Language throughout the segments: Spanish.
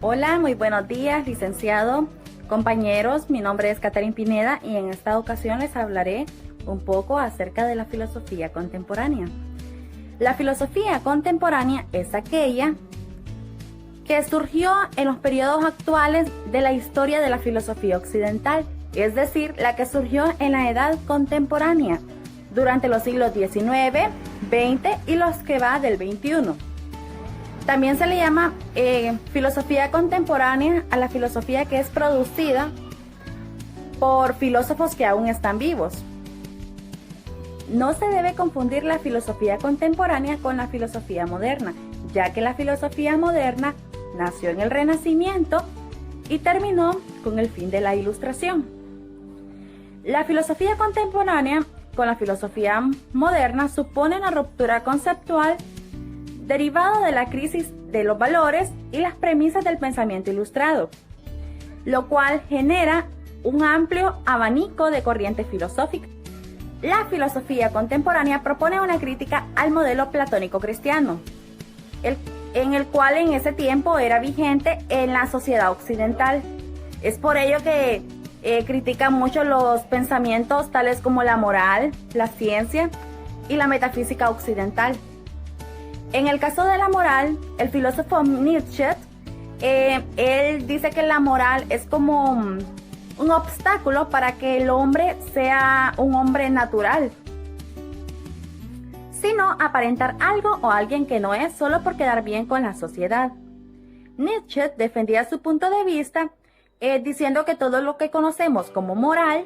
Hola, muy buenos días, licenciado, compañeros. Mi nombre es Catherine Pineda y en esta ocasión les hablaré un poco acerca de la filosofía contemporánea. La filosofía contemporánea es aquella que surgió en los periodos actuales de la historia de la filosofía occidental, es decir, la que surgió en la edad contemporánea, durante los siglos XIX, XX y los que va del XXI. También se le llama filosofía contemporánea a la filosofía que es producida por filósofos que aún están vivos. No se debe confundir la filosofía contemporánea con la filosofía moderna, ya que la filosofía moderna nació en el Renacimiento y terminó con el fin de la Ilustración. La filosofía contemporánea con la filosofía moderna supone una ruptura conceptual derivado de la crisis de los valores y las premisas del pensamiento ilustrado, lo cual genera un amplio abanico de corrientes filosóficas. La filosofía contemporánea propone una crítica al modelo platónico cristiano, en el cual en ese tiempo era vigente en la sociedad occidental. Es por ello que critica mucho los pensamientos tales como la moral, la ciencia y la metafísica occidental. En el caso de la moral, el filósofo Nietzsche, él dice que la moral es como un obstáculo para que el hombre sea un hombre natural, sino aparentar algo o alguien que no es solo por quedar bien con la sociedad. Nietzsche defendía su punto de vista diciendo que todo lo que conocemos como moral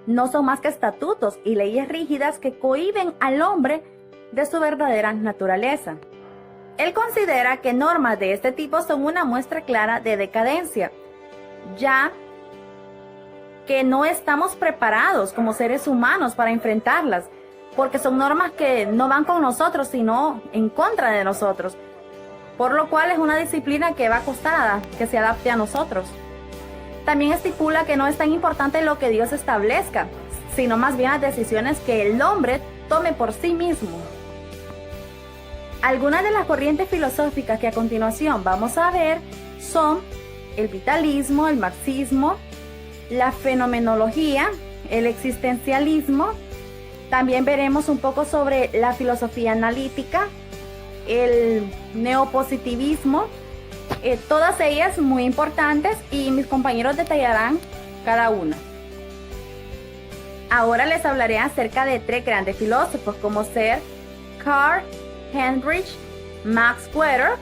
no son más que estatutos y leyes rígidas que cohíben al hombre de su verdadera naturaleza. Él considera que normas de este tipo son una muestra clara de decadencia, ya que no estamos preparados como seres humanos para enfrentarlas, porque son normas que no van con nosotros, sino en contra de nosotros, por lo cual es una disciplina que va costada que se adapte a nosotros. También estipula que no es tan importante lo que Dios establezca, sino más bien las decisiones que el hombre tome por sí mismo. Algunas de las corrientes filosóficas que a continuación vamos a ver son el vitalismo, el marxismo, la fenomenología, el existencialismo. También veremos un poco sobre la filosofía analítica, el neopositivismo, todas ellas muy importantes y mis compañeros detallarán cada una. Ahora les hablaré acerca de tres grandes filósofos como ser Karl Heinrich Max Weber,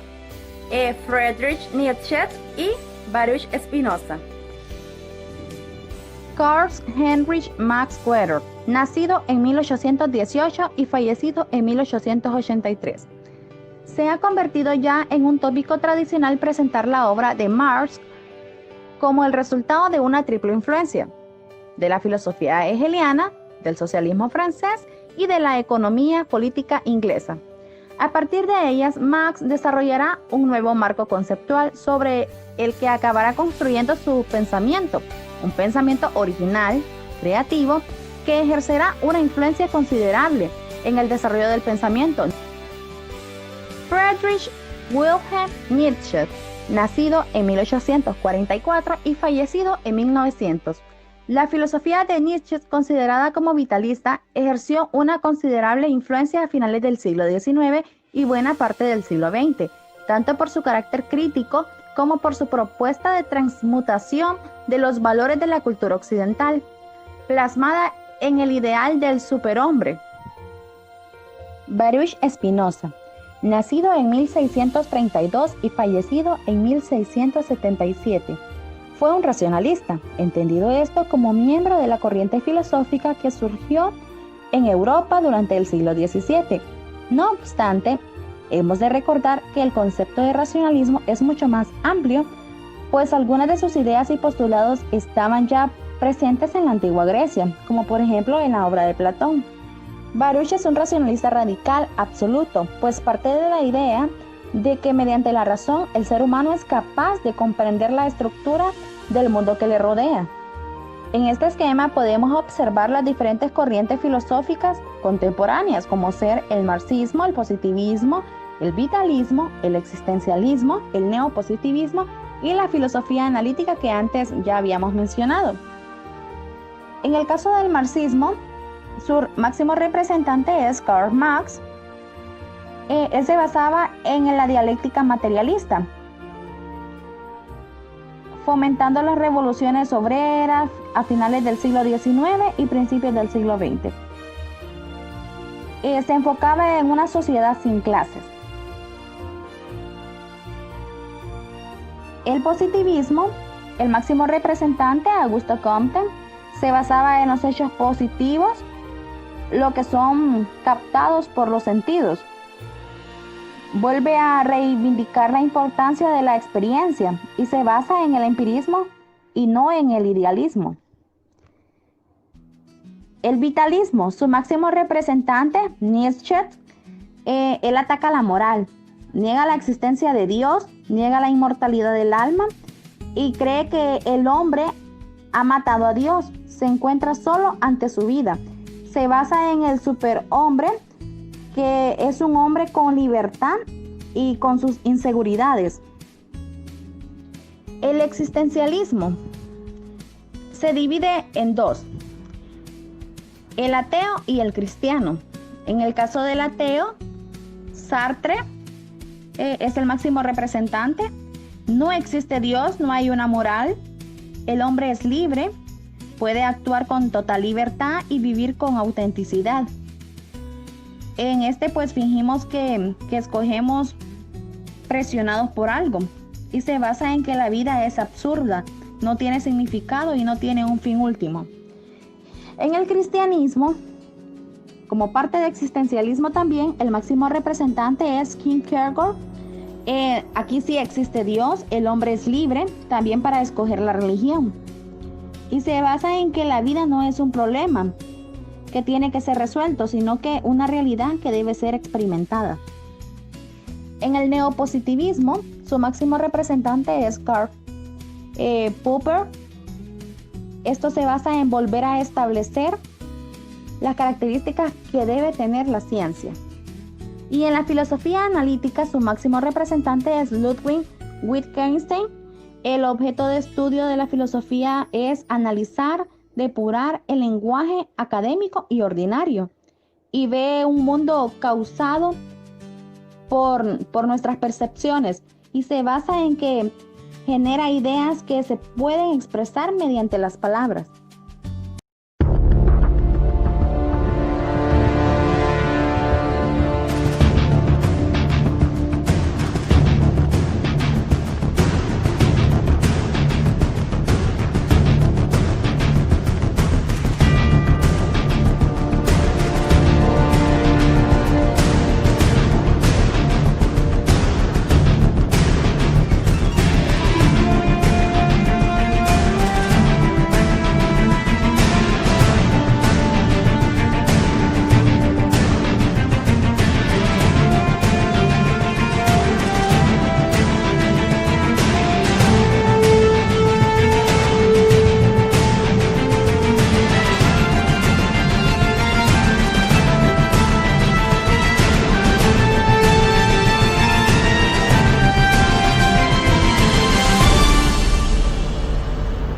Friedrich Nietzsche y Baruch Spinoza. Karl Heinrich Max Weber, nacido en 1818 y fallecido en 1883. Se ha convertido ya en un tópico tradicional presentar la obra de Marx como el resultado de una triple influencia, de la filosofía hegeliana, del socialismo francés y de la economía política inglesa. A partir de ellas, Marx desarrollará un nuevo marco conceptual sobre el que acabará construyendo su pensamiento, un pensamiento original, creativo, que ejercerá una influencia considerable en el desarrollo del pensamiento. Friedrich Wilhelm Nietzsche, nacido en 1844 y fallecido en 1900. La filosofía de Nietzsche, considerada como vitalista, ejerció una considerable influencia a finales del siglo XIX y buena parte del siglo XX, tanto por su carácter crítico como por su propuesta de transmutación de los valores de la cultura occidental, plasmada en el ideal del superhombre. Baruch Spinoza, nacido en 1632 y fallecido en 1677. Fue un racionalista, entendido esto como miembro de la corriente filosófica que surgió en Europa durante el siglo XVII. No obstante, hemos de recordar que el concepto de racionalismo es mucho más amplio, pues algunas de sus ideas y postulados estaban ya presentes en la antigua Grecia, como por ejemplo en la obra de Platón. Baruch es un racionalista radical absoluto, pues parte de la idea de que mediante la razón el ser humano es capaz de comprender la estructura del mundo que le rodea. En este esquema podemos observar las diferentes corrientes filosóficas contemporáneas, como ser el marxismo, el positivismo, el vitalismo, el existencialismo, el neopositivismo y la filosofía analítica que antes ya habíamos mencionado. En el caso del marxismo, su máximo representante es Karl Marx. Él se basaba en la dialéctica materialista, fomentando las revoluciones obreras a finales del siglo XIX y principios del siglo XX. Se enfocaba en una sociedad sin clases. El positivismo, el máximo representante, Augusto Comte, se basaba en los hechos positivos, lo que son captados por los sentidos. Vuelve a reivindicar la importancia de la experiencia y se basa en el empirismo y no en el idealismo. El vitalismo, su máximo representante, Nietzsche, él ataca la moral, niega la existencia de Dios, niega la inmortalidad del alma y cree que el hombre ha matado a Dios, se encuentra solo ante su vida. Se basa en el superhombre, que es un hombre con libertad y con sus inseguridades. El existencialismo se divide en dos: el ateo y el cristiano. En el caso del ateo, Sartre es el máximo representante. No existe Dios, no hay una moral. El hombre es libre, puede actuar con total libertad y vivir con autenticidad. En este pues fingimos que escogemos presionados por algo y se basa en que la vida es absurda, no tiene significado y no tiene un fin último. En el cristianismo, como parte de existencialismo también, el máximo representante es Kierkegaard. Aquí sí existe Dios, el hombre es libre también para escoger la religión. Y se basa en que la vida no es un problema que tiene que ser resuelto, sino que una realidad que debe ser experimentada. En el neopositivismo, su máximo representante es Karl Popper. Esto se basa en volver a establecer las características que debe tener la ciencia. Y en la filosofía analítica, su máximo representante es Ludwig Wittgenstein. El objeto de estudio de la filosofía es analizar, depurar el lenguaje académico y ordinario, y ve un mundo causado por nuestras percepciones, y se basa en que genera ideas que se pueden expresar mediante las palabras.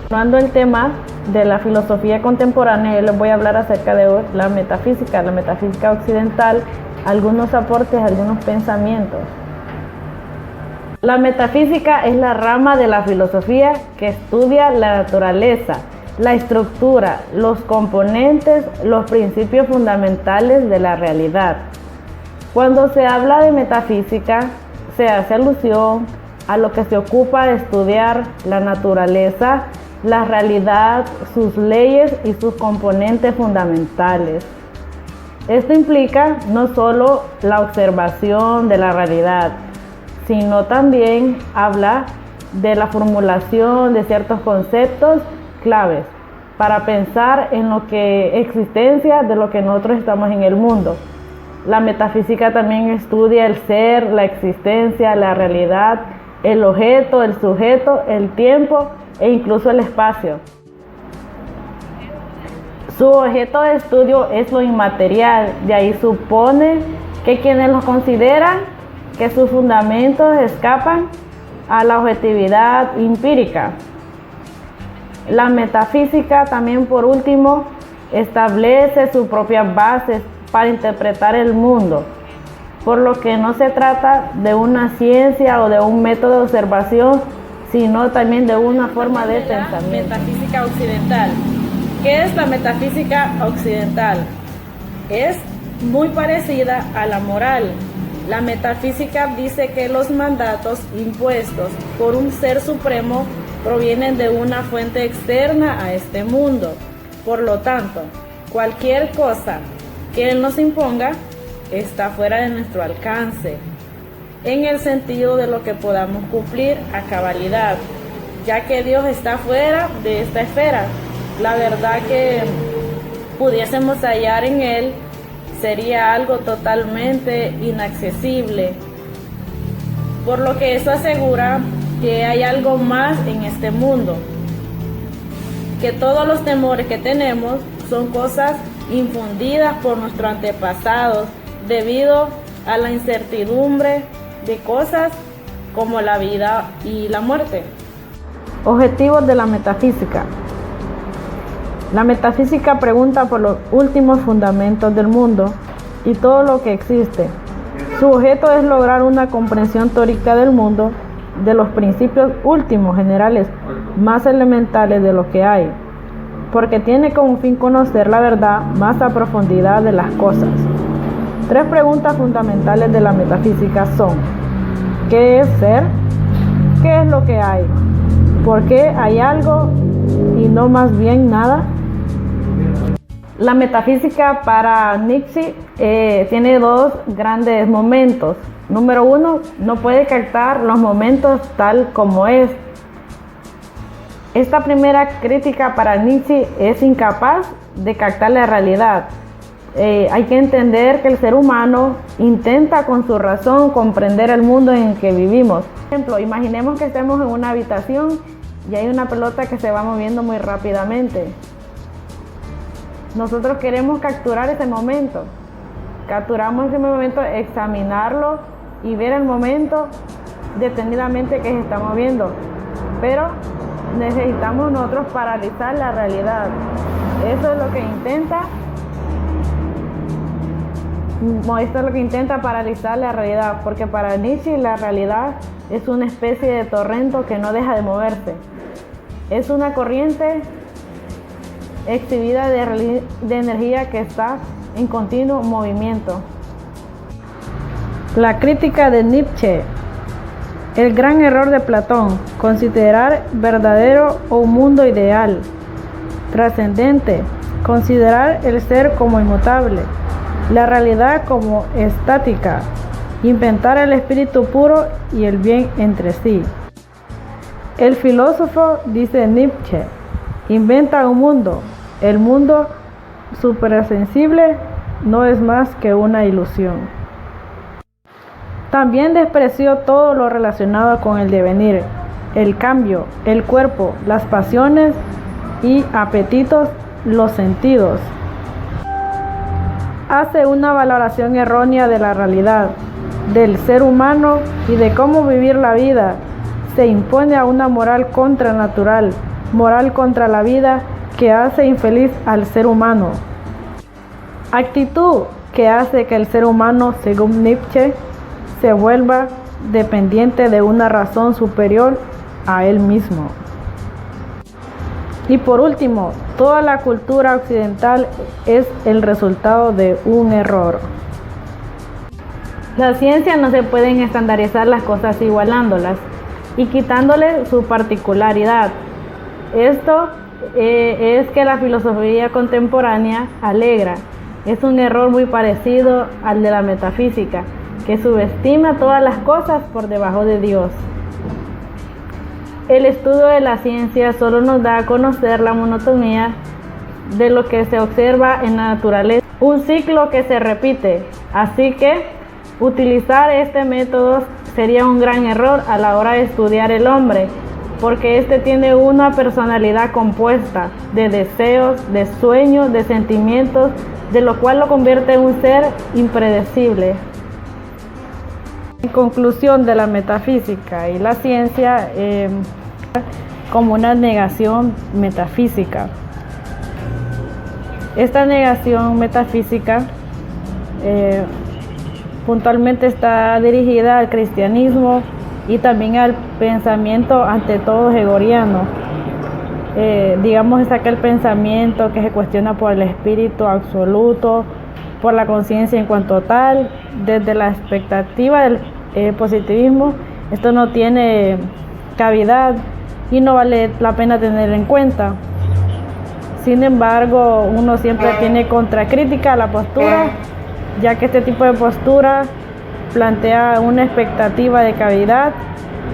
Tomando el tema de la filosofía contemporánea, yo les voy a hablar acerca de la metafísica occidental, algunos aportes, algunos pensamientos. La metafísica es la rama de la filosofía que estudia la naturaleza, la estructura, los componentes, los principios fundamentales de la realidad. Cuando se habla de metafísica, se hace alusión a lo que se ocupa de estudiar la naturaleza, la realidad, sus leyes y sus componentes fundamentales. Esto implica no solo la observación de la realidad, sino también habla de la formulación de ciertos conceptos claves para pensar en lo que existencia de lo que nosotros estamos en el mundo. La metafísica también estudia el ser, la existencia, la realidad, el objeto, el sujeto, el tiempo e incluso el espacio. Su objeto de estudio es lo inmaterial, de ahí supone que quienes lo consideran que sus fundamentos escapan a la objetividad empírica. La metafísica también, por último, establece sus propias bases para interpretar el mundo, por lo que no se trata de una ciencia o de un método de observación, sino también de una forma de pensamiento. Metafísica occidental. ¿Qué es la metafísica occidental? Es muy parecida a la moral. La metafísica dice que los mandatos impuestos por un ser supremo provienen de una fuente externa a este mundo. Por lo tanto, cualquier cosa que Él nos imponga está fuera de nuestro alcance, en el sentido de lo que podamos cumplir a cabalidad, ya que Dios está fuera de esta esfera. La verdad que pudiésemos hallar en Él sería algo totalmente inaccesible, por lo que eso asegura que hay algo más en este mundo, que todos los temores que tenemos son cosas infundidas por nuestros antepasados debido a la incertidumbre de cosas como la vida y la muerte. Objetivos de la metafísica. La metafísica pregunta por los últimos fundamentos del mundo y todo lo que existe. Su objeto es lograr una comprensión teórica del mundo, de los principios últimos generales más elementales de lo que hay, porque tiene como fin conocer la verdad más a profundidad de las cosas. 3 preguntas fundamentales de la metafísica son: ¿qué es ser? ¿Qué es lo que hay? ¿Por qué hay algo y no más bien nada? La metafísica para Nietzsche tiene 2 grandes momentos. Número 1, no puede captar los momentos tal como es. Esta primera crítica para Nietzsche es incapaz de captar la realidad. Hay que entender que el ser humano intenta con su razón comprender el mundo en el que vivimos. Por ejemplo, imaginemos que estemos en una habitación y hay una pelota que se va moviendo muy rápidamente. Nosotros queremos capturar ese momento. Capturamos ese momento, examinarlo y ver el momento detenidamente que se está moviendo. Pero necesitamos nosotros paralizar la realidad. Eso es lo que intenta paralizar la realidad, porque para Nietzsche la realidad es una especie de torrente que no deja de moverse. Es una corriente exhibida de energía que está en continuo movimiento. La crítica de Nietzsche. El gran error de Platón: considerar verdadero un mundo ideal, trascendente, considerar el ser como inmutable, la realidad como estática, inventar el espíritu puro y el bien entre sí. El filósofo, dice Nietzsche, inventa un mundo. El mundo supersensible no es más que una ilusión. También despreció todo lo relacionado con el devenir, el cambio, el cuerpo, las pasiones y apetitos, los sentidos. Hace una valoración errónea de la realidad, del ser humano y de cómo vivir la vida. Se impone a una moral contranatural, moral contra la vida, que hace infeliz al ser humano. Actitud que hace que el ser humano, según Nietzsche, se vuelva dependiente de una razón superior a él mismo. Y por último, toda la cultura occidental es el resultado de un error. La ciencia no se pueden estandarizar las cosas igualándolas y quitándole su particularidad. Esto es que la filosofía contemporánea alegra. Es un error muy parecido al de la metafísica, que subestima todas las cosas por debajo de Dios. El estudio de la ciencia solo nos da a conocer la monotonía de lo que se observa en la naturaleza, un ciclo que se repite. Así que utilizar este método sería un gran error a la hora de estudiar el hombre, porque este tiene una personalidad compuesta de deseos, de sueños, de sentimientos, de lo cual lo convierte en un ser impredecible. En conclusión de la metafísica y la ciencia, como una negación metafísica. Esta negación metafísica puntualmente está dirigida al cristianismo y también al pensamiento ante todo hegeliano. Digamos, es aquel pensamiento que se cuestiona por el espíritu absoluto, por la conciencia en cuanto tal. Desde la expectativa del positivismo, esto no tiene cavidad y no vale la pena tener en cuenta. Sin embargo, uno siempre tiene contracrítica a la postura, ya que este tipo de postura plantea una expectativa de cavidad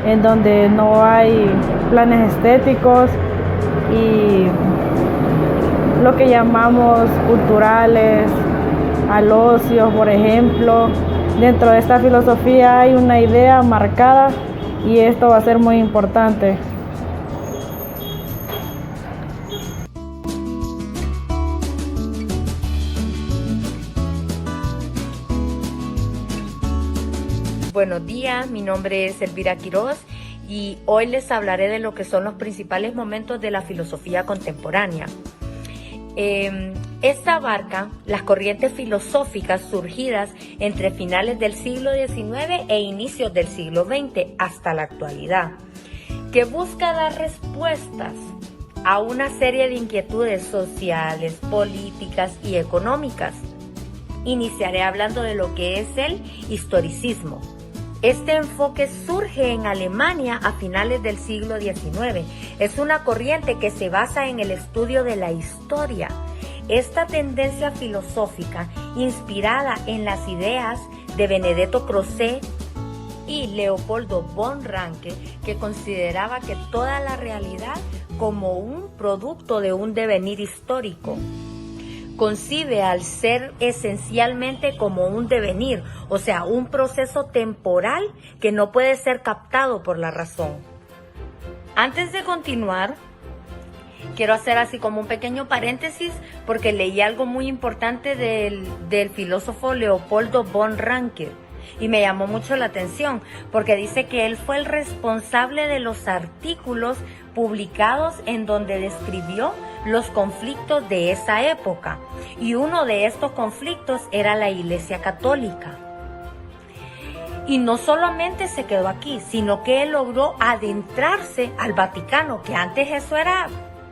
en donde no hay planes estéticos y lo que llamamos culturales, al ocio, por ejemplo. Dentro de esta filosofía hay una idea marcada y esto va a ser muy importante. Buenos días, mi nombre es Elvira Quiroz y hoy les hablaré de lo que son los principales momentos de la filosofía contemporánea. Esta abarca las corrientes filosóficas surgidas entre finales del siglo XIX e inicios del siglo XX hasta la actualidad, que busca dar respuestas a una serie de inquietudes sociales, políticas y económicas. Iniciaré hablando de lo que es el historicismo. Este enfoque surge en Alemania a finales del siglo XIX. Es una corriente que se basa en el estudio de la historia. Esta tendencia filosófica, inspirada en las ideas de Benedetto Croce y Leopoldo von Ranke, que consideraba que toda la realidad como un producto de un devenir histórico, concibe al ser esencialmente como un devenir, o sea, un proceso temporal que no puede ser captado por la razón. Antes de continuar, quiero hacer así como un pequeño paréntesis porque leí algo muy importante del filósofo Leopoldo von Ranke y me llamó mucho la atención porque dice que él fue el responsable de los artículos publicados en donde describió los conflictos de esa época, y uno de estos conflictos era la Iglesia Católica. Y no solamente se quedó aquí, sino que él logró adentrarse al Vaticano, que antes eso era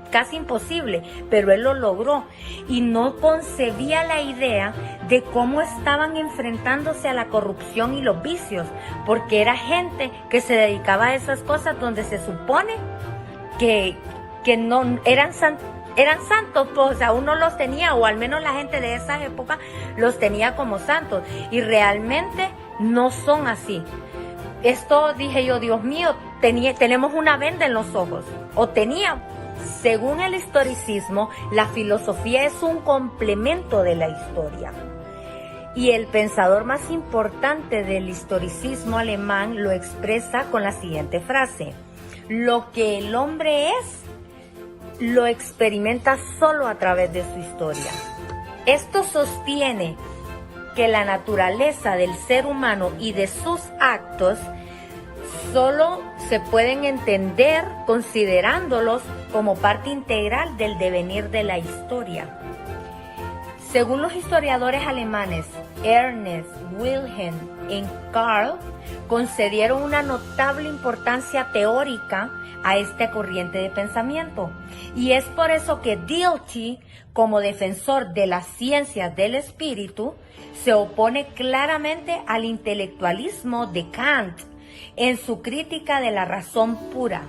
casi imposible, pero él lo logró y no concebía la idea de cómo estaban enfrentándose a la corrupción y los vicios, porque era gente que se dedicaba a esas cosas donde se supone que no eran santos, pues, o sea, uno los tenía, o al menos la gente de esa época los tenía como santos, y realmente no son así. Esto dije yo, Dios mío, tenemos una venda en los ojos, o teníamos. Según el historicismo, la filosofía es un complemento de la historia. Y el pensador más importante del historicismo alemán lo expresa con la siguiente frase: lo que el hombre es, lo experimenta solo a través de su historia. Esto sostiene que la naturaleza del ser humano y de sus actos solo se pueden entender considerándolos como parte integral del devenir de la historia. Según los historiadores alemanes Ernest Wilhelm y Karl, concedieron una notable importancia teórica a esta corriente de pensamiento. Y es por eso que Dilthey, como defensor de las ciencias del espíritu, se opone claramente al intelectualismo de Kant en su crítica de la razón pura.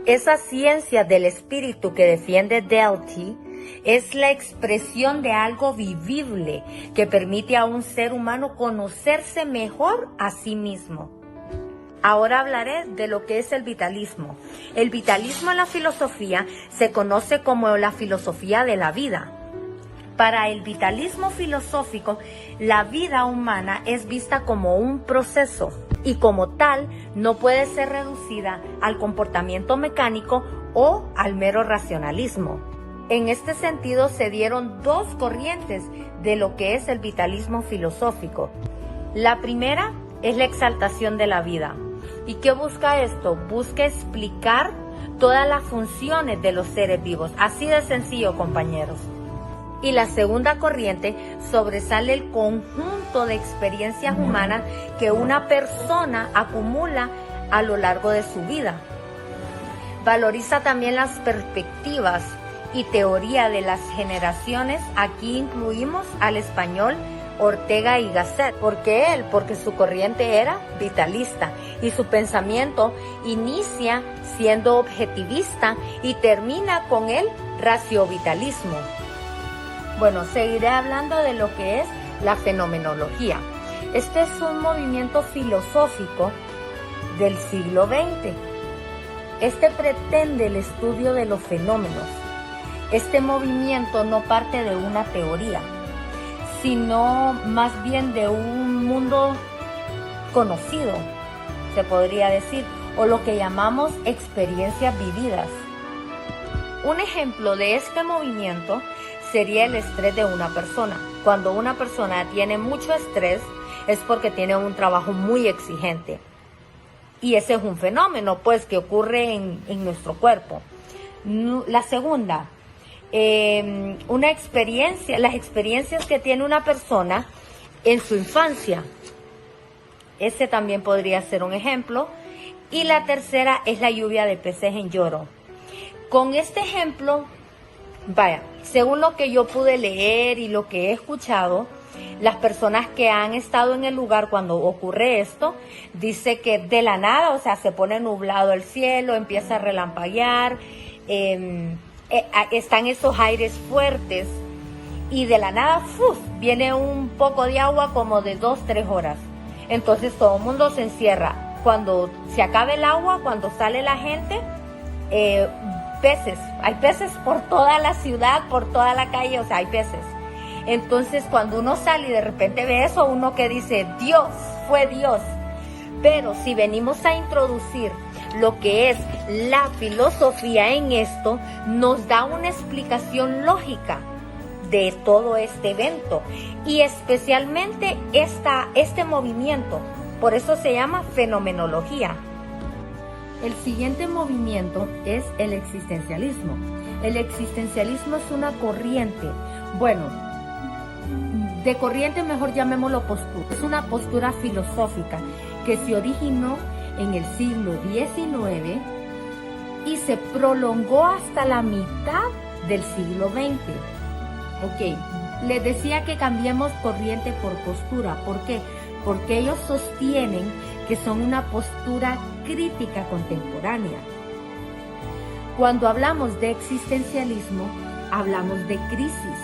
Esa ciencia del espíritu que defiende Dilthey es la expresión de algo vivible que permite a un ser humano conocerse mejor a sí mismo. Ahora hablaré de lo que es el vitalismo. El vitalismo en la filosofía se conoce como la filosofía de la vida. Para el vitalismo filosófico, la vida humana es vista como un proceso y como tal no puede ser reducida al comportamiento mecánico o al mero racionalismo. En este sentido se dieron dos corrientes de lo que es el vitalismo filosófico. La primera es la exaltación de la vida. ¿Y qué busca esto? Busca explicar todas las funciones de los seres vivos. Así de sencillo, compañeros. Y la segunda corriente sobresale el conjunto de experiencias humanas que una persona acumula a lo largo de su vida. Valoriza también las perspectivas y teoría de las generaciones. Aquí incluimos al español Ortega y Gasset. ¿Por qué él? Porque su corriente era vitalista y su pensamiento inicia siendo objetivista y termina con el raciovitalismo. Bueno, seguiré hablando de lo que es la fenomenología. Este es un movimiento filosófico del siglo XX. Este pretende el estudio de los fenómenos. Este movimiento no parte de una teoría, sino más bien de un mundo conocido, se podría decir, o lo que llamamos experiencias vividas. Un ejemplo de este movimiento sería el estrés de una persona. Cuando una persona tiene mucho estrés es porque tiene un trabajo muy exigente. Y ese es un fenómeno, pues, que ocurre en nuestro cuerpo. La segunda, una experiencia, las experiencias que tiene una persona en su infancia. Ese también podría ser un ejemplo. Y la tercera es la lluvia de peces en lloro. Con este ejemplo, vaya, según lo que yo pude leer y lo que he escuchado, las personas que han estado en el lugar cuando ocurre esto, dice que de la nada, o sea, se pone nublado el cielo, empieza a relampaguear, están esos aires fuertes y de la nada, viene un poco de agua como de 2-3 horas. Entonces todo el mundo se encierra. Cuando se acabe el agua, cuando sale la gente, peces. Hay peces por toda la ciudad, por toda la calle, o sea, hay peces. Entonces, cuando uno sale y de repente ve eso, uno que dice, Dios, fue Dios. Pero si venimos a introducir lo que es la filosofía en esto, nos da una explicación lógica de todo este evento y especialmente este movimiento. Por eso se llama fenomenología. El siguiente movimiento es el existencialismo. El existencialismo es una corriente, de corriente mejor llamémoslo postura. Es una postura filosófica que se originó en el siglo XIX y se prolongó hasta la mitad del siglo XX. Les decía que cambiemos corriente por postura. ¿Por qué? Porque ellos sostienen que son una postura crítica contemporánea. Cuando hablamos de existencialismo, hablamos de crisis.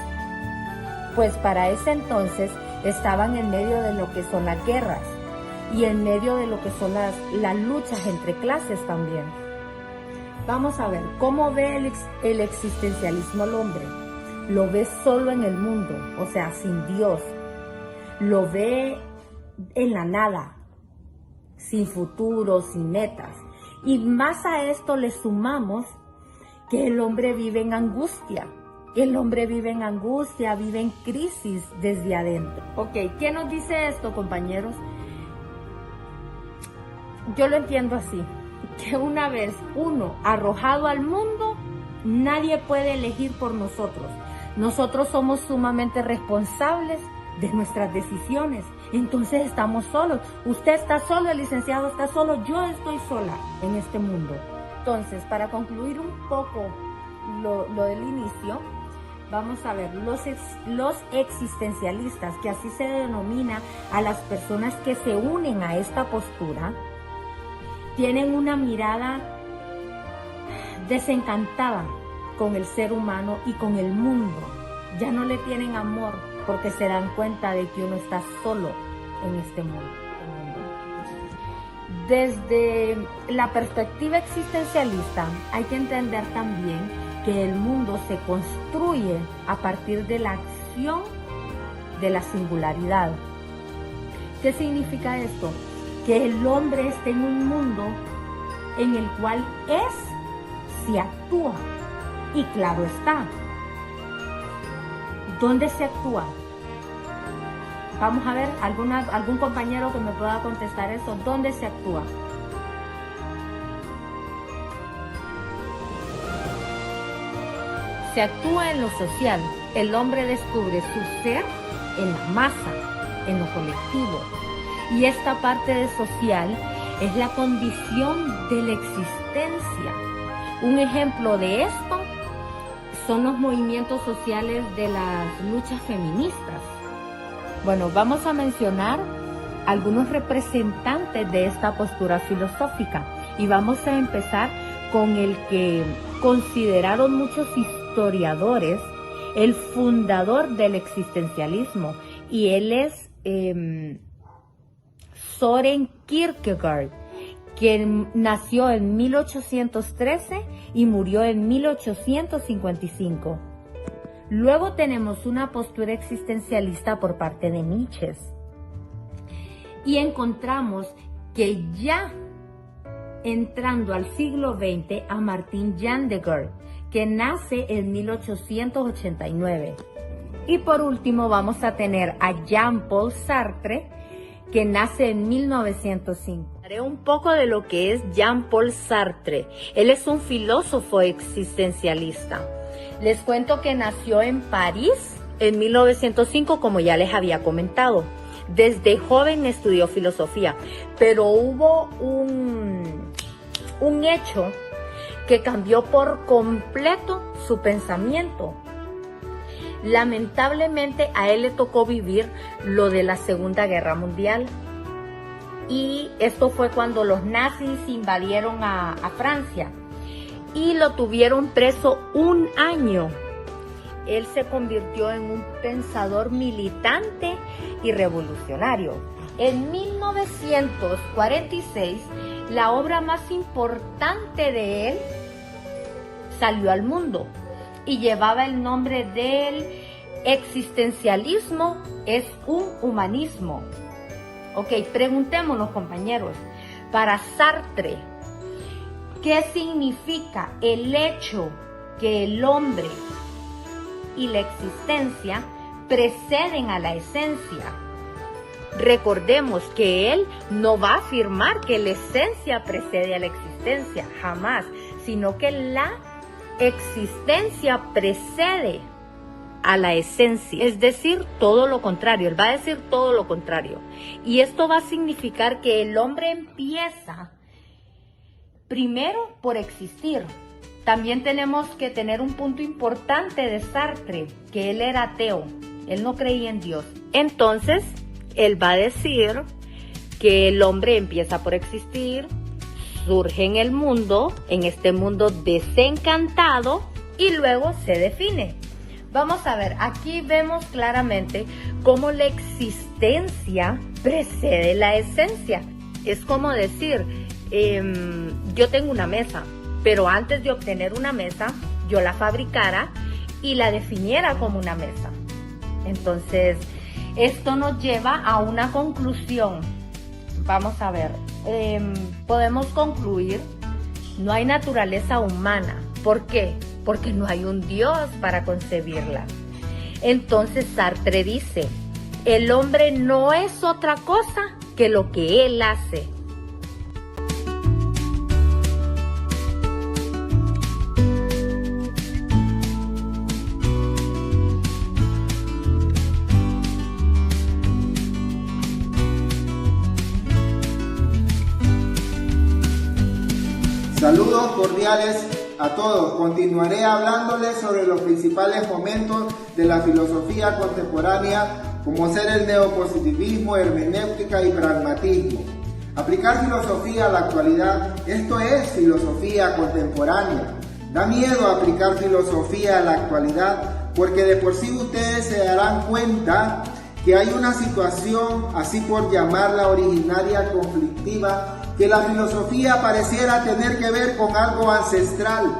Pues para ese entonces estaban en medio de lo que son las guerras y en medio de lo que son las luchas entre clases también. Vamos a ver, ¿cómo ve el existencialismo al hombre? Lo ve solo en el mundo, o sea, sin Dios. Lo ve en la nada, sin futuro, sin metas. Y más a esto le sumamos que el hombre vive en angustia. El hombre vive en angustia, vive en crisis desde adentro. ¿Qué nos dice esto, compañeros? Yo lo entiendo así, que una vez uno arrojado al mundo, nadie puede elegir por nosotros. Nosotros somos sumamente responsables de nuestras decisiones. Entonces estamos solos. Usted está solo, el licenciado está solo, yo estoy sola en este mundo. Entonces, para concluir un poco lo del inicio, vamos a ver, los existencialistas, que así se denomina a las personas que se unen a esta postura, tienen una mirada desencantada con el ser humano y con el mundo. Ya no le tienen amor porque se dan cuenta de que uno está solo en este mundo. Desde la perspectiva existencialista hay que entender también que el mundo se construye a partir de la acción de la singularidad. ¿Qué significa esto? Que el hombre está en un mundo en el cual si actúa. Y claro está, ¿dónde se actúa? Vamos a ver, algún compañero que me pueda contestar eso. ¿Dónde se actúa? Se actúa en lo social. El hombre descubre su ser en la masa, en lo colectivo. Y esta parte de social es la condición de la existencia. Un ejemplo de esto son los movimientos sociales de las luchas feministas. Bueno, vamos a mencionar algunos representantes de esta postura filosófica y vamos a empezar con el que consideraron muchos historiadores el fundador del existencialismo, y él es Søren Kierkegaard, quien nació en 1813 y murió en 1855. Luego tenemos una postura existencialista por parte de Nietzsche. Y encontramos que ya entrando al siglo XX a Martin Heidegger, que nace en 1889. Y por último vamos a tener a Jean-Paul Sartre, que nace en 1905. Haré un poco de lo que es Jean-Paul Sartre. Él es un filósofo existencialista. Les cuento que nació en París en 1905, como ya les había comentado. Desde joven estudió filosofía, pero hubo un hecho que cambió por completo su pensamiento. Lamentablemente a él le tocó vivir lo de la Segunda Guerra Mundial, y esto fue cuando los nazis invadieron a Francia y lo tuvieron preso 1 año. Él se convirtió en un pensador militante y revolucionario. En 1946, la obra más importante de él salió al mundo y llevaba el nombre del existencialismo es un humanismo. Ok, preguntémonos, compañeros, para Sartre, ¿qué significa el hecho que el hombre y la existencia preceden a la esencia? Recordemos que él no va a afirmar que la esencia precede a la existencia, jamás, sino que la existencia precede a la esencia, es decir, todo lo contrario. Él va a decir todo lo contrario. Y esto va a significar que el hombre empieza primero por existir. También tenemos que tener un punto importante de Sartre, que él era ateo, él no creía en Dios. Entonces, él va a decir que el hombre empieza por existir, surge en el mundo, en este mundo desencantado, y luego se define. Vamos a ver, aquí vemos claramente cómo la existencia precede la esencia. Es como decir, yo tengo una mesa, pero antes de obtener una mesa, yo la fabricara y la definiera como una mesa. Entonces, esto nos lleva a una conclusión. Vamos a ver, podemos concluir, no hay naturaleza humana. ¿Por qué? Porque no hay un Dios para concebirla. Entonces Sartre dice, el hombre no es otra cosa que lo que él hace. Saludos cordiales a todos. Continuaré hablándoles sobre los principales momentos de la filosofía contemporánea, como ser el neopositivismo, hermenéutica y pragmatismo. Aplicar filosofía a la actualidad, esto es filosofía contemporánea. Da miedo aplicar filosofía a la actualidad porque de por sí ustedes se darán cuenta que hay una situación, así por llamarla originaria, conflictiva, que la filosofía pareciera tener que ver con algo ancestral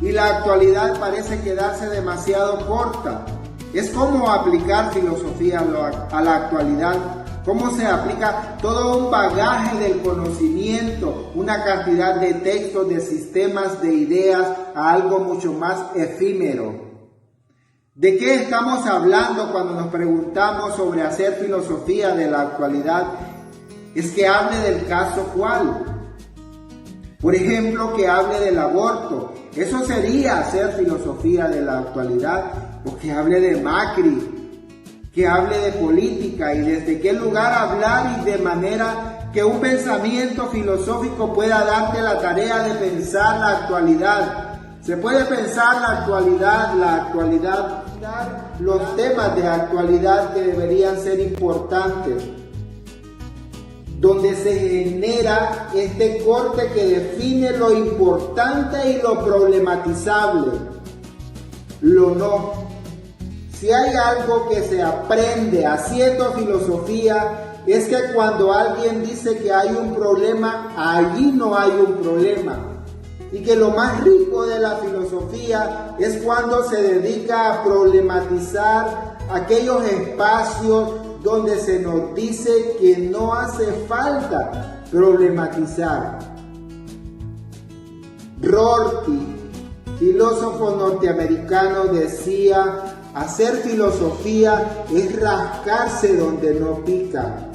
y la actualidad parece quedarse demasiado corta. Es como aplicar filosofía a la actualidad, cómo se aplica todo un bagaje del conocimiento, una cantidad de textos, de sistemas, de ideas a algo mucho más efímero. ¿De qué estamos hablando cuando nos preguntamos sobre hacer filosofía de la actualidad? Es que hable del caso cuál. Por ejemplo, que hable del aborto. Eso sería hacer filosofía de la actualidad. O que hable de Macri, que hable de política y desde qué lugar hablar y de manera que un pensamiento filosófico pueda darte la tarea de pensar la actualidad. Se puede pensar la actualidad, los temas de actualidad que deberían ser importantes, donde se genera este corte que define lo importante y lo problematizable, lo no. Si hay algo que se aprende haciendo filosofía, es que cuando alguien dice que hay un problema, allí no hay un problema. Y que lo más rico de la filosofía es cuando se dedica a problematizar aquellos espacios donde se nos dice que no hace falta problematizar. Rorty, filósofo norteamericano, decía: hacer filosofía es rascarse donde no pica.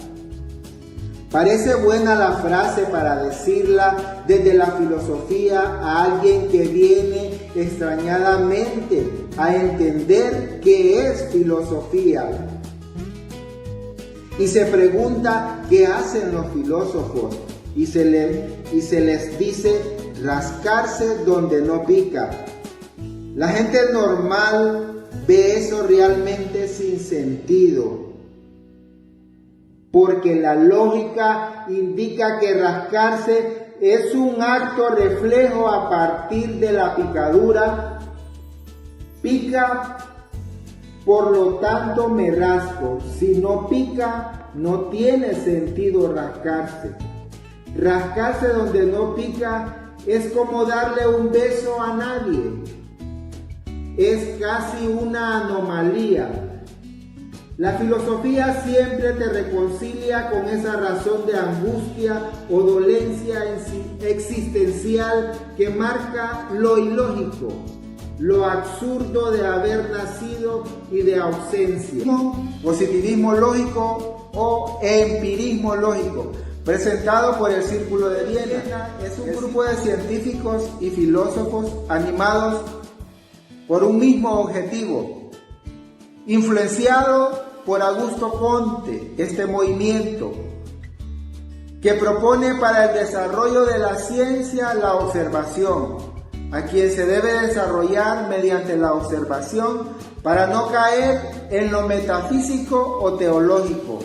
Parece buena la frase para decirla desde la filosofía a alguien que viene extrañadamente a entender qué es filosofía. Y se pregunta qué hacen los filósofos y se les dice rascarse donde no pica. La gente normal ve eso realmente sin sentido, porque la lógica indica que rascarse es un acto reflejo a partir de la picadura. Pica, por lo tanto me rasco. Si no pica, no tiene sentido rascarse. Rascarse donde no pica es como darle un beso a nadie. Es casi una anomalía. La filosofía siempre te reconcilia con esa razón de angustia o dolencia existencial que marca lo ilógico, lo absurdo de haber nacido y de ausencia. Positivismo lógico o empirismo lógico, presentado por el Círculo de Viena, es un grupo de científicos y filósofos animados por un mismo objetivo, influenciado por Augusto Comte, este movimiento que propone para el desarrollo de la ciencia la observación, a quien se debe desarrollar mediante la observación para no caer en lo metafísico o teológico.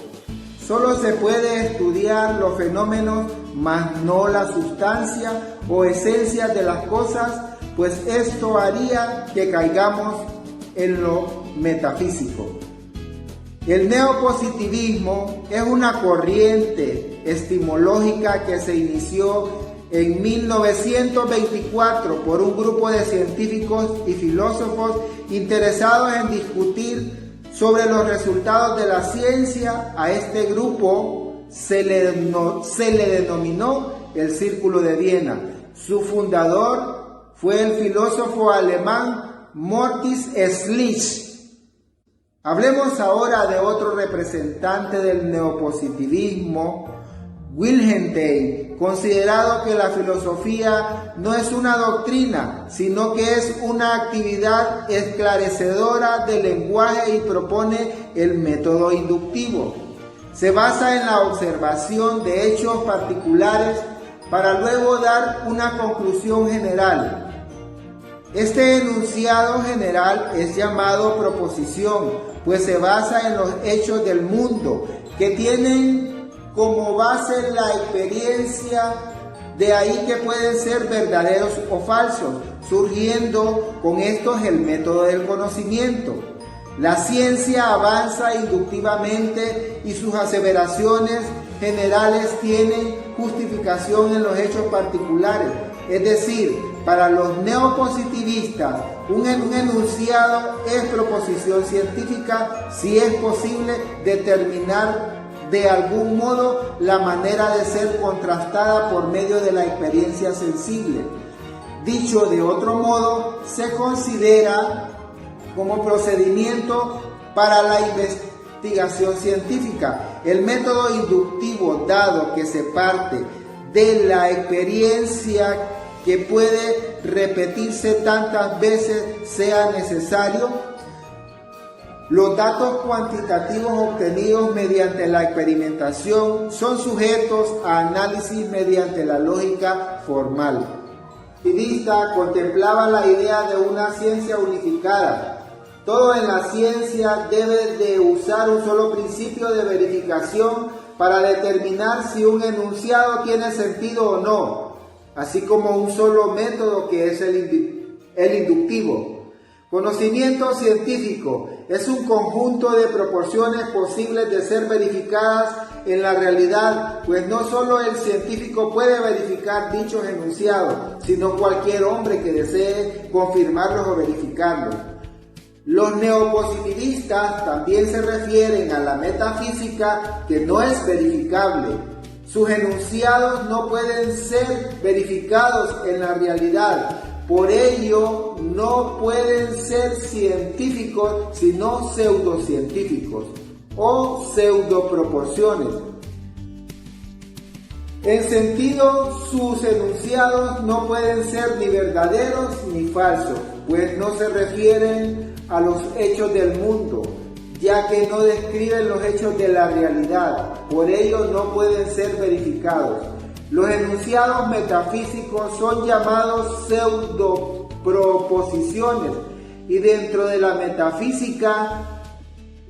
Solo se puede estudiar los fenómenos, mas no la sustancia o esencia de las cosas, pues esto haría que caigamos en lo metafísico. El neopositivismo es una corriente epistemológica que se inició en 1924 por un grupo de científicos y filósofos interesados en discutir sobre los resultados de la ciencia. A este grupo se le denominó el Círculo de Viena. Su fundador fue el filósofo alemán Moritz Schlick. Hablemos ahora de otro representante del neopositivismo, Wilhelm Day, considerado que la filosofía no es una doctrina, sino que es una actividad esclarecedora del lenguaje y propone el método inductivo. Se basa en la observación de hechos particulares para luego dar una conclusión general. Este enunciado general es llamado proposición, pues se basa en los hechos del mundo, que tienen como base la experiencia, de ahí que pueden ser verdaderos o falsos, surgiendo con estos el método del conocimiento. La ciencia avanza inductivamente y sus aseveraciones generales tienen justificación en los hechos particulares. Es decir, para los neopositivistas, un enunciado es proposición científica si es posible determinar de algún modo la manera de ser contrastada por medio de la experiencia sensible. Dicho de otro modo, se considera como procedimiento para la investigación científica. El método inductivo, dado que se parte de la experiencia que puede repetirse tantas veces sea necesario, los datos cuantitativos obtenidos mediante la experimentación son sujetos a análisis mediante la lógica formal. El científica contemplaba la idea de una ciencia unificada. Todo en la ciencia debe de usar un solo principio de verificación para determinar si un enunciado tiene sentido o no, así como un solo método que es el inductivo. Conocimiento científico es un conjunto de proporciones posibles de ser verificadas en la realidad, pues no solo el científico puede verificar dichos enunciados, sino cualquier hombre que desee confirmarlos o verificarlos. Los neopositivistas también se refieren a la metafísica que no es verificable. Sus enunciados no pueden ser verificados en la realidad. Por ello, no pueden ser científicos, sino pseudocientíficos o pseudoproporciones. En sentido, sus enunciados no pueden ser ni verdaderos ni falsos, pues no se refieren a los hechos del mundo, ya que no describen los hechos de la realidad. Por ello, no pueden ser verificados. Los enunciados metafísicos son llamados pseudoproposiciones, y dentro de la metafísica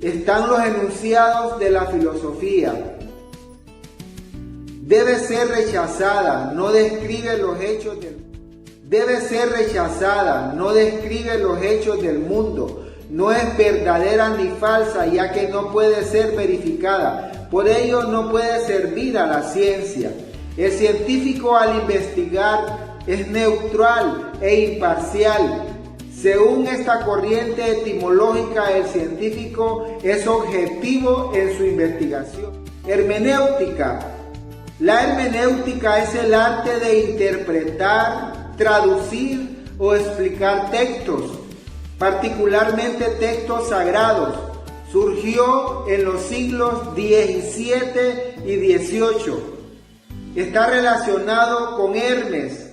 están los enunciados de la filosofía. Debe ser rechazada, no describe los hechos del mundo. No es verdadera ni falsa, ya que no puede ser verificada. Por ello no puede servir a la ciencia. El científico, al investigar, es neutral e imparcial. Según esta corriente etimológica, el científico es objetivo en su investigación. Hermenéutica. La hermenéutica es el arte de interpretar, traducir o explicar textos, particularmente textos sagrados. Surgió en los siglos XVII y XVIII. Está relacionado con Hermes,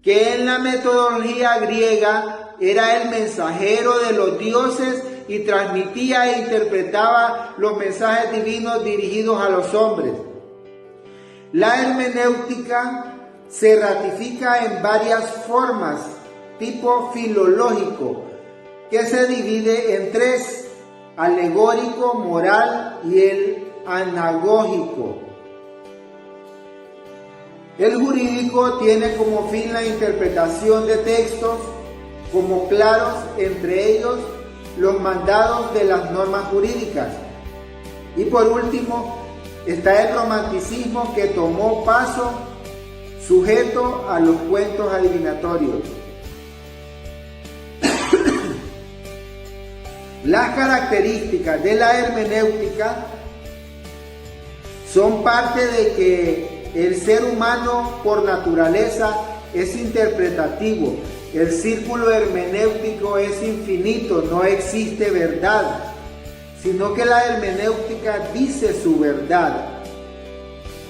que en la metodología griega era el mensajero de los dioses y transmitía e interpretaba los mensajes divinos dirigidos a los hombres. La hermenéutica se ratifica en varias formas, tipo filológico, que se divide en tres: alegórico, moral y el anagógico. El jurídico tiene como fin la interpretación de textos como claros, entre ellos los mandados de las normas jurídicas. Y por último está el romanticismo, que tomó paso sujeto a los cuentos adivinatorios. Las características de la hermenéutica son parte de que el ser humano por naturaleza es interpretativo. El círculo hermenéutico es infinito, no existe verdad, sino que la hermenéutica dice su verdad.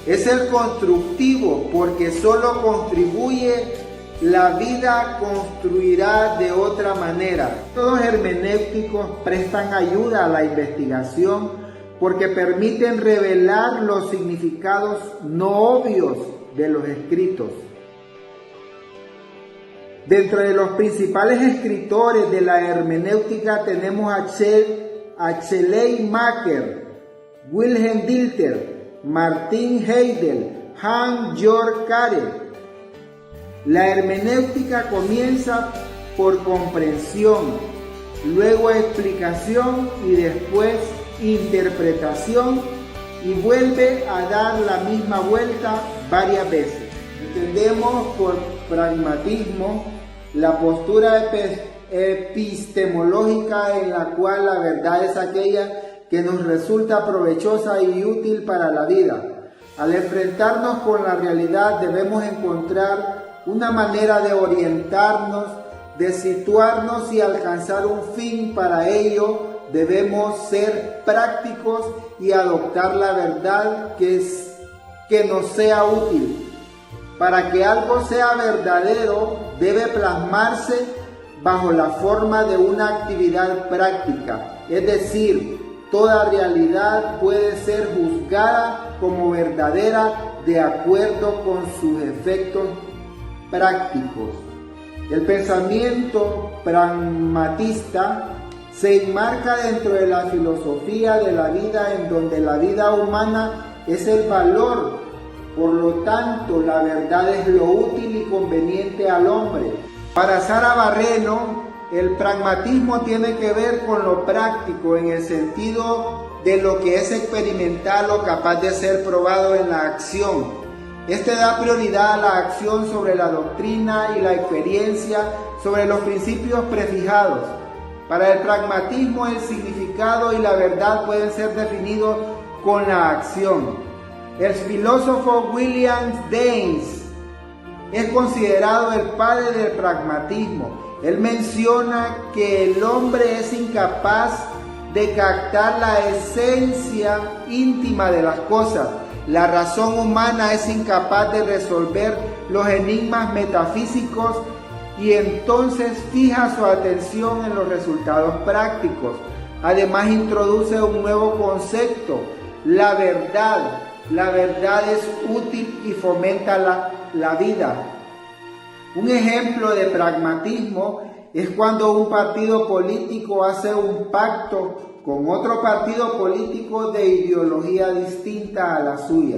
Es el constructivo, porque solo contribuye, la vida construirá de otra manera. Los hermenéuticos prestan ayuda a la investigación porque permiten revelar los significados no obvios de los escritos. Dentro de los principales escritores de la hermenéutica tenemos a Schleiermacher, Wilhelm Dilthey, Martin Heidel, Hans-Georg Gade. La hermenéutica comienza por comprensión, luego explicación y después interpretación, y vuelve a dar la misma vuelta varias veces. Entendemos por pragmatismo la postura epistemológica en la cual la verdad es aquella que nos resulta provechosa y útil para la vida. Al enfrentarnos con la realidad debemos encontrar una manera de orientarnos de situarnos y alcanzar un fin. Para ello debemos ser prácticos y adoptar la verdad que nos sea útil. Para que algo sea verdadero, debe plasmarse bajo la forma de una actividad práctica, es decir, toda realidad puede ser juzgada como verdadera de acuerdo con sus efectos prácticos. El pensamiento pragmatista se enmarca dentro de la filosofía de la vida, en donde la vida humana es el valor, por lo tanto la verdad es lo útil y conveniente al hombre. Para Sara Barreno, el pragmatismo tiene que ver con lo práctico en el sentido de lo que es experimental o capaz de ser probado en la acción. Este da prioridad a la acción sobre la doctrina y la experiencia sobre los principios prefijados. Para el pragmatismo, el significado y la verdad pueden ser definidos con la acción. El filósofo William James es considerado el padre del pragmatismo. Él menciona que el hombre es incapaz de captar la esencia íntima de las cosas. La razón humana es incapaz de resolver los enigmas metafísicos y entonces fija su atención en los resultados prácticos. Además, introduce un nuevo concepto, la verdad. La verdad es útil y fomenta la vida. Un ejemplo de pragmatismo es cuando un partido político hace un pacto con otro partido político de ideología distinta a la suya.